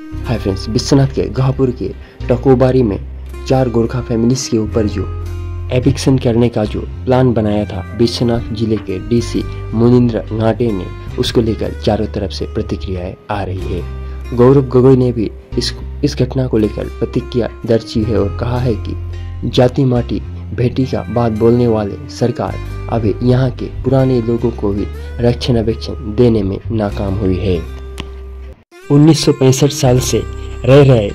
Hi friends, Vishwanath के गहापुर के टकोबारी में 4 Gorkha families के ऊपर जो एविक्शन करने का जो प्लान बनाया था विश्वनाथ जिले के डीसी मुनिंद्र घाटे ने, उसको लेकर चारों तरफ से प्रतिक्रियाएं आ रही है। गौरव गोगोई ने भी इस घटना को लेकर प्रतिक्रिया दर्ज की है और कहा है कि जाति माटी बेटी का बात बोलने वाले सरकार अभी यहाँ के पुराने लोगों को भी रक्षणावेक्षण देने में नाकाम हुई है। 1965 साल से रह रहे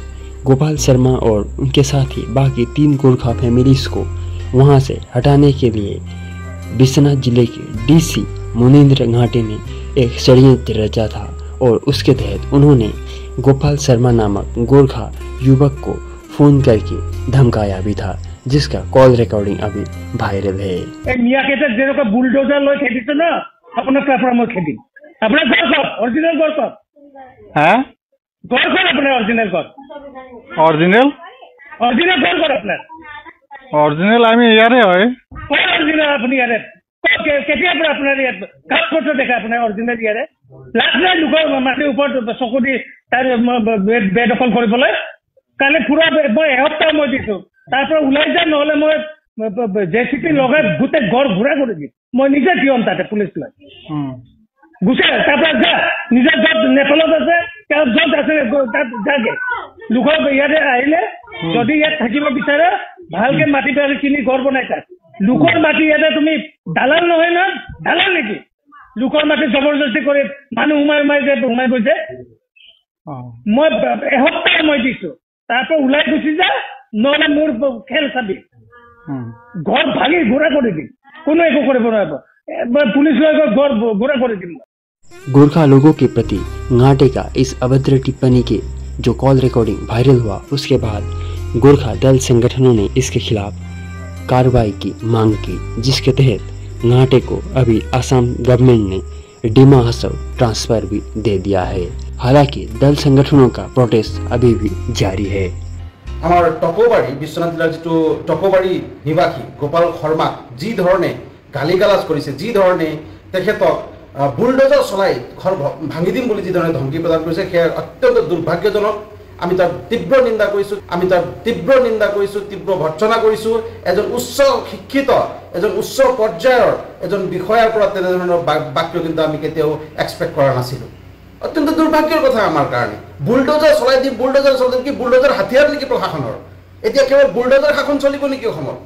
गोपाल शर्मा और उनके साथ ही बाकी 3 गोरखा फैमिलीज को वहां से हटाने के लिए विश्वनाथ जिले के डीसी मुनिंद्र घाटे ने एक षड्यंत्र रचा था और उसके तहत उन्होंने गोपाल शर्मा नामक गोरखा युवक को फोन करके धमकाया भी था, जिसका कॉल रिकॉर्डिंग अभी वायरल है। मिया कहते जेरকম বুলডোজার লয় খেদিছে না আপনার তারপর মই খেদি আপনার ঘর অরিজিনাল ঘর কর হ্যাঁ ঘর কর আপনার অরিজিনাল ঘর অরিজিনাল ঘর কর আপনার অরিজিনাল আমি ইয়ারে হয় কোন অরিজিনাল আপনি ইয়ারে কেটে আপনার ইয়ার কাগজপত্র দেখা আপনার অরিজিনাল ইয়ারে লাগলে লুকাও মাটির উপর চকু দি তার বেদখল কৰিবলৈ কালে পুৰা মই এসপ্তাহ মই দিছো তাৰপৰ ওলাই যায়, নহলে মই জেসিপি লগাই গোটেই ঘৰ ঘূৰা কৰি দিম। মই নিজে দিয়ম তাতে পুলিচ লৈ গুছে তাৰপৰ যা নিজেৰ যত নেপালত আছে যত আছে তাত যাগে লোকৰ ইয়াতে আহিলে যদি ইয়াত থাকিব বিচাৰে ভালকে মাটি বাৰী কিনি ঘৰ বনাই তাত। লোকৰ মাটি ইয়াতে তুমি দালাল নহয় না, দালাল নেকি? লোকৰ মাটি জবৰদস্তি কৰি মানুহ সোমাই গৈছে। মই এসপ্তাহ মই দিছো, তারপর ওলাই গুচি যা, নহলে মোর খেল চাবি ঘর ভাঙি ঘোরা করে দিম, কোনো একো কৰিব নোৱাৰিব। পুলিस लोग घर घोड़ा कर दी। गोरखा लोगों के प्रति घाटे का इस अभद्र टिप्पणी के जो कॉल रिकॉर्डिंग वायरल हुआ, उसके बाद गोरखा दल संगठनों ने इसके खिलाफ कार्रवाई की मांग की, जिसके तहत घाटे को अभी असम गवर्नमेंट ने डिमा हसव ट्रांसफर भी दे दिया है। हालांकि दल संगठनों का प्रोटेस्ट अभी भी जारी है। आमार टकोबाड़ी विश्वनाथ जिलार जी टकोबाड़ी निवासी गोपाल शर्मा जी धरणे गाली गालाज करिছে, जी धरणे तेखेतक बुलडोजार चलाई घर भांगी दिम বুলি जी धरणे धमकी प्रदान करिছে, সেই अत्यंत दुर्भाग्यजनक। আমি তার তীব্র নিন্দা কৰিছো, তীব্ৰ ভৰ্ৎসনা কৰিছো। এজন উচ্চ শিক্ষিত, এজন উচ্চ পৰ্যায়ৰ এজন বিষয়াৰ পৰা তেনেধৰণৰ বাক্য কিন্তু আমি কেতিয়াও এক্সপেক্ট কৰা নাছিলো। অত্যন্ত দুৰ্ভাগ্যৰ কথা আমাৰ কাৰণে। বুলডোজাৰ চলাই দি কি বুলডোজাৰ হাতিয়াৰ নেকি প্ৰশাসনৰ? এতিয়া কেৱল বুলডোজাৰ শাসন চলিব নেকি অসমত?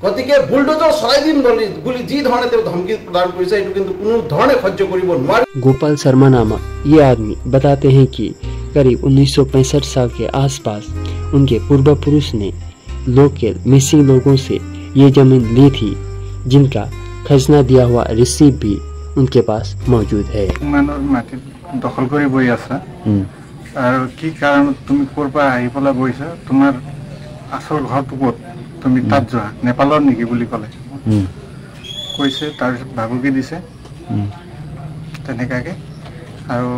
গতিকে বুলডোজাৰ চলাই দিম বুলি যি ধৰণে তেওঁ ধমকি প্ৰদান কৰিছে, এইটো কিন্তু কোনো ধৰণে সহ্য কৰিব নোৱাৰে। गोपाल शर्मा नामक ये आदमी बताते हैं कि करीब 1965 साल के आसपास उनके पूर्व पुरुष ने लोकल मिसिंग लोगों से ये जमीन ली थी, जिनका खजना दिया हुआ रिसीप भी उनके पास मौजूद है। दखल कर बई आसा और की कारण तुम कोरपा आहि पला গৈছা, তোমাৰ আসল ঘৰটো ক'ত, তুমি তাত যোৱা নেপালৰ নেকি বুলি ক'লে কৈছে। তাৰ ভাবুকি দিছে তেনেকাকে আৰু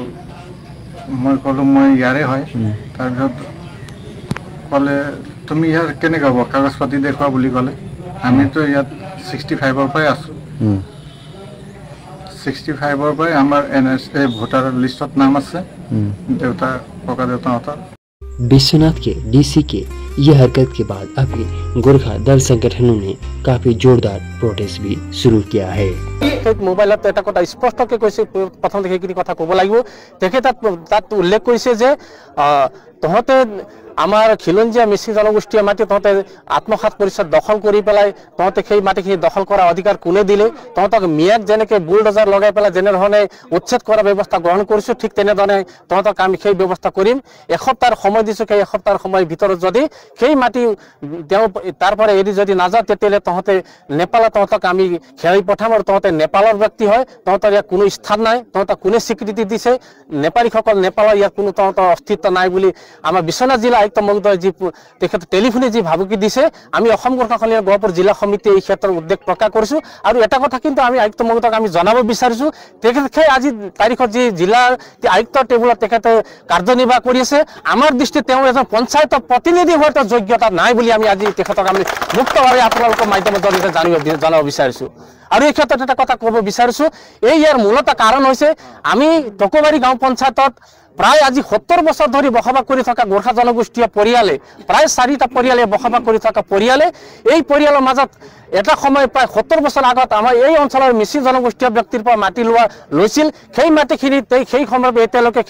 মই ক'লো মই ইয়াৰে হয়। তাৰপিছত ক'লে তুমি ইয়াৰ কেনেকৈ হ'ব, কাগজ পাতি দেখুৱা বুলি ক'লে। আমিতো ইয়াত 65ৰ পৰাই আছো, 65ৰ পৰাই আমাৰ NSA ভোটাৰ লিষ্টত নাম আছে, দেউতা ককা দেউতাহঁতৰ। विश्वनाथ के डीसी के ये हरकत के बाद अभी गोरखा दल संगठनों ने काफी जोरदार प्रोटेस्ट भी शुरू किया है। मोबाइलत এটা কথা স্পষ্টকৈ কৈছে, প্ৰথম দেখি কথা ক'ব লাগিব। তেখে তাত উল্লেখ কৰিছে যে তহঁতে আমাৰ খিলঞ্জীয়া মিচিং জনগোষ্ঠীয়ে মাটি তহঁতে আত্মসাৎ পৰিচয় দখল কৰি পেলাই তহঁতে সেই মাটিখিনি দখল কৰা অধিকাৰ কোনে দিলে? তহঁতক মিয়াক যেনেকৈ বুলডোজাৰ লগাই পেলাই যেনেধৰণে উচ্ছেদ কৰা ব্যৱস্থা গ্ৰহণ কৰিছোঁ, ঠিক তেনেধৰণে তহঁতক আমি সেই ব্যৱস্থা কৰিম। এসপ্তাহৰ সময় দিছোঁ, সেই এসপ্তাহৰ সময়ৰ ভিতৰত যদি সেই মাটি তেওঁ তাৰপৰা এৰি যদি নাযাওঁ, তেতিয়াহ'লে তহঁতে নেপালত তহঁতক আমি খেলি পঠাম আৰু তহঁতে নেপালৰ ব্যক্তি হয়, তহঁতৰ ইয়াত কোনো স্থান নাই, তহঁতক কোনে স্বীকৃতি দিছে? নেপালীসকল নেপালৰ ইয়াত কোনো তহঁতৰ অস্তিত্ব নাই বুলি আমাৰ বিশ্বনাথ জিলা আয়ুক্ত মহোদয় যি তেখেত টেলিফোনে যি ভাবুকি দিছে, আমি অসম গোৰখা কল্যাণ গহপুৰ জিলা সমিতিয়ে এই ক্ষেত্ৰত উদ্বেগ প্ৰকাশ কৰিছোঁ। আৰু এটা কথা কিন্তু আমি আয়ুক্ত মহোদয়ক আমি জনাব বিচাৰিছোঁ, তেখেতে আজি তাৰিখত যি জিলাৰ আয়ুক্ত টেবুলত তেখেতে কাৰ্যনিৰ্বাহ কৰি আছে, আমাৰ দৃষ্টিত তেওঁ এজন পঞ্চায়তৰ প্ৰতিনিধি হোৱাৰ যোগ্যতা নাই বুলি আমি আজি তেখেতক আমি মুক্তভাৱে আপোনালোকৰ মাধ্যমৰ জৰিয়তে জনাব বিচাৰিছোঁ। আৰু এই ক্ষেত্ৰত এটা কথা ক'ব বিচাৰিছোঁ, এই ইয়াৰ মূলত কাৰণ হৈছে আমি টকোবাৰী গাঁও পঞ্চায়তত প্ৰায় আজি 70 বছৰ ধৰি বসবাস কৰি থকা গোৰ্খা জনগোষ্ঠীয় পৰিয়ালে, প্ৰায় 4টা পৰিয়ালে বসবাস কৰি থকা পৰিয়ালে, এই পৰিয়ালৰ মাজত এটা সময় প্ৰায় 70 বছৰ আগত আমাৰ এই অঞ্চলৰ মিচিং জনগোষ্ঠীয় ব্যক্তিৰ পৰা মাটি লৈছিল। সেই মাটিখিনি সেই সময়ত এতিয়ালৈকে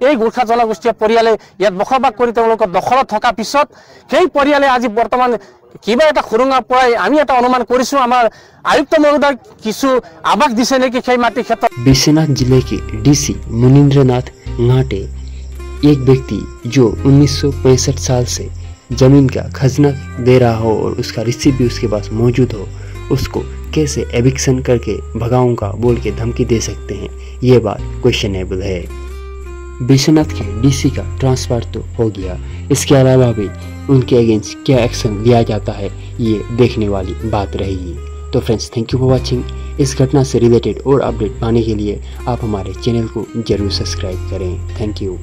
এই গোৰ্খা জনগোষ্ঠীয় পৰিয়ালে ইয়াত বসবাস কৰি তেওঁলোকৰ দখলত থকা পিছত সেই পৰিয়ালে আজি বৰ্তমান কিবা এটা সুৰুঙা পৰাই আমি এটা অনুমান কৰিছোঁ আমাৰ आयुक्त महोदय किसु आवाज दिसे ने कि खेई माटी क्षेत्र। विश्वनाथ जिले के डीसी मुनींद्र नाथ घाटे एक व्यक्ति जो 1965 साल से जमीन का खजना दे रहा हो और उसका रिसीप भी उसके पास मौजूद हो, उसको कैसे एविक्शन करके भगाऊंगा बोल के धमकी दे सकते हैं, ये बात क्वेश्चनेबल है। विश्वनाथ के डीसी का ट्रांसफर तो हो गया, इसके अलावा भी उनके अगेंस्ट क्या एक्शन लिया जाता है ये देखने वाली बात रहेगी। तो friends, thank you for watching. इस घटना से रिलेटेड और अपडेट पाने के लिए आप हमारे चैनल को जरूर सब्सक्राइब करें। Thank you.